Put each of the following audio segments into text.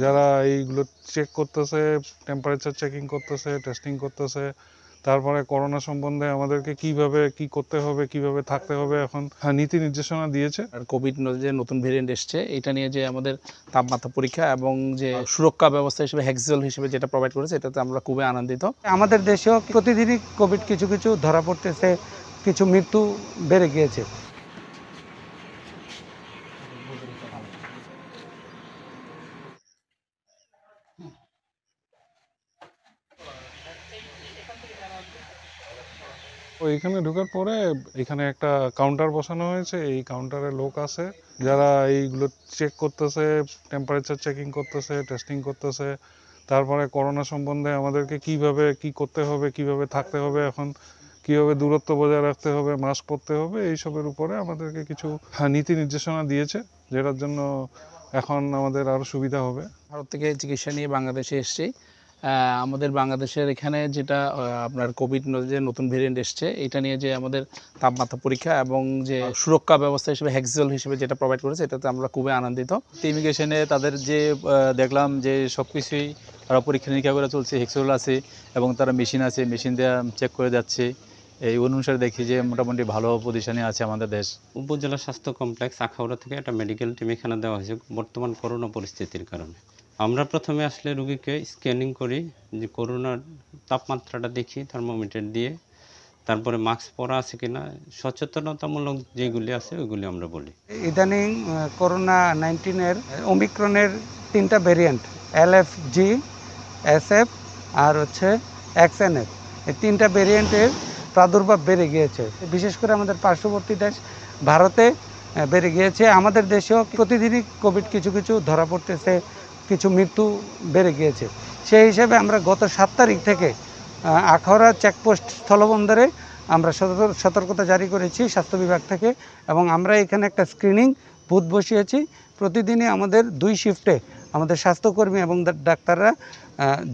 যারা এইগুলো চেক করতেছে, টেম্পারেচার চেকিং করতেছে, টেস্টিং করতেছে, তারপরে করোনা সম্বন্ধে আমাদেরকে কিভাবে কি করতে হবে, কিভাবে থাকতে হবে এখন নীতি নির্দেশনা দিয়েছে। আর কোভিড যে নতুন ভেরিয়েন্ট এসছে এটা নিয়ে যে আমাদের তাপমাত্রা পরীক্ষা এবং যে সুরক্ষা ব্যবস্থা হিসেবে হেক্সেল হিসেবে যেটা প্রোভাইড করেছে এটাতে আমরা খুবই আনন্দিত। আমাদের দেশেও প্রতিদিনই কোভিড কিছু কিছু ধরা পড়তেছে, কিছু মৃত্যু বেড়ে গিয়েছে। এখানে ঢোকার পরে এখানে একটা কাউন্টার বসানো হয়েছে। এই কাউন্টারে লোক আছে যারা এইগুলো চেক করতেছে, টেম্পারেচার চেকিং করতেছে, টেস্টিং করতেছে, তারপরে করোনা সম্বন্ধে আমাদেরকে কিভাবে কি করতে হবে, কিভাবে থাকতে হবে এখন, কিভাবে দূরত্ব বজায় রাখতে হবে, মাস্ক পরতে হবে, এইসবের উপরে আমাদেরকে কিছু নীতি নির্দেশনা দিয়েছে, যেটার জন্য এখন আমাদের আরও সুবিধা হবে। ভারত থেকে চিকিৎসা নিয়ে বাংলাদেশে এসেছি। আমাদের বাংলাদেশের এখানে যেটা আপনার কোভিড যে নতুন ভেরিয়েন্ট এসছে এটা নিয়ে যে আমাদের তাপমাত্রা পরীক্ষা এবং যে সুরক্ষা ব্যবস্থা হিসেবে হেক্সেল হিসেবে যেটা প্রোভাইড করেছে এটাতে আমরা খুবই আনন্দিত। ইমিগ্রেশনে তাদের যে দেখলাম যে সব কিছুই তারা পরীক্ষা নিরীক্ষা করে চলছে, হেক্সেল আছে এবং তারা মেশিন আছে, মেশিন দিয়ে চেক করে যাচ্ছে। এই অনুসারে দেখি যে মোটামুটি ভালো পজিশনে আছে আমাদের দেশ। উপজেলা স্বাস্থ্য কমপ্লেক্স আখাউড়া থেকে একটা মেডিকেল টিম এখানে দেওয়া হয়েছে বর্তমান করোনা পরিস্থিতির কারণে। আমরা প্রথমে আসলে রোগীকে স্ক্যানিং করি, যে করোনার তাপমাত্রাটা দেখি থার্মোমিটার দিয়ে, তারপরে মাস্ক পরা আছে কিনা, সচেতনতামূলক যেগুলি আছে ওইগুলি আমরা বলি। ইদানিং করোনা 19-এর ওমিক্রনের 3টা ভেরিয়েন্ট, LFG, SF আর XNF, এই 3টা ভেরিয়েন্টের প্রাদুর্ভাব বেড়ে গিয়েছে। বিশেষ করে আমাদের পার্শ্ববর্তী দেশ ভারতে বেড়ে গিয়েছে। আমাদের দেশেও প্রতিদিনই কোভিড কিছু কিছু ধরা পড়তেছে, কিছু মৃত্যু বেড়ে গিয়েছে। সেই হিসেবে আমরা গত 7 তারিখ থেকে আখাউড়া চেকপোস্ট স্থলবন্দরে আমরা সতর্কতা জারি করেছি স্বাস্থ্য বিভাগ থেকে, এবং আমরা এখানে একটা স্ক্রিনিং বুথ বসিয়েছি। প্রতিদিনই আমাদের 2 শিফটে আমাদের স্বাস্থ্যকর্মী এবং ডাক্তাররা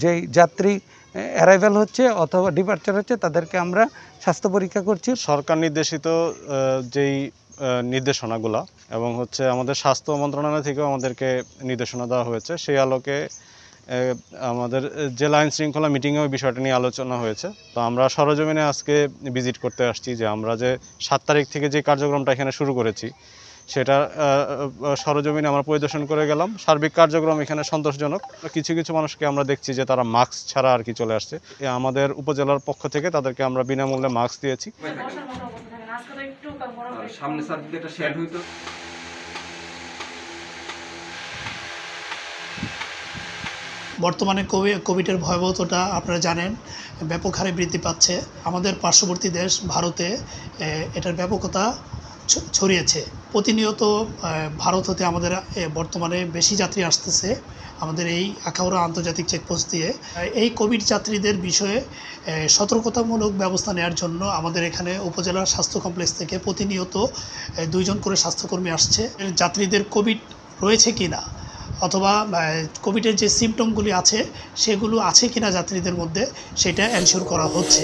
যেই যাত্রী অ্যারাইভেল হচ্ছে অথবা ডিপার্চার হচ্ছে তাদেরকে আমরা স্বাস্থ্য পরীক্ষা করছি। সরকার নির্দেশিত যেই নির্দেশনাগুলো এবং আমাদের স্বাস্থ্য মন্ত্রণালয় থেকেও আমাদেরকে নির্দেশনা দেওয়া হয়েছে, সেই আলোকে আমাদের জেলা আইন শৃঙ্খলা মিটিংয়ে ওই বিষয়টা নিয়ে আলোচনা হয়েছে। তো আমরা সরজমিনে আজকে ভিজিট করতে আসছি যে আমরা যে 7 তারিখ থেকে যে কার্যক্রমটা এখানে শুরু করেছি সেটা সরজমিনে আমরা পরিদর্শন করে গেলাম। সার্বিক কার্যক্রম এখানে সন্তোষজনক। কিছু কিছু মানুষকে আমরা দেখছি যে তারা মাস্ক ছাড়া আর কি চলে আসছে। আমাদের উপজেলার পক্ষ থেকে তাদেরকে আমরা বিনামূল্যে মাস্ক দিয়েছি। বর্তমানে কোভিডের ভয়াবহতাটা আপনারা জানেন ব্যাপক হারে বৃদ্ধি পাচ্ছে। আমাদের পার্শ্ববর্তী দেশ ভারতে এটার ব্যাপকতা ছড়িয়েছে। প্রতিনিয়ত ভারত হতে আমাদের বর্তমানে বেশি যাত্রী আসতেছে আমাদের এই আখাউড়া আন্তর্জাতিক চেকপোস্ট দিয়ে। এই কোভিড যাত্রীদের বিষয়ে সতর্কতামূলক ব্যবস্থা নেওয়ার জন্য আমাদের এখানে উপজেলা স্বাস্থ্য কমপ্লেক্স থেকে প্রতিনিয়ত 2 জন করে স্বাস্থ্যকর্মী আসছে। যাত্রীদের কোভিড রয়েছে কি না অথবা কোভিডের যে সিমটমগুলি আছে সেগুলো আছে কিনা যাত্রীদের মধ্যে সেটা এনশিওর করা হচ্ছে।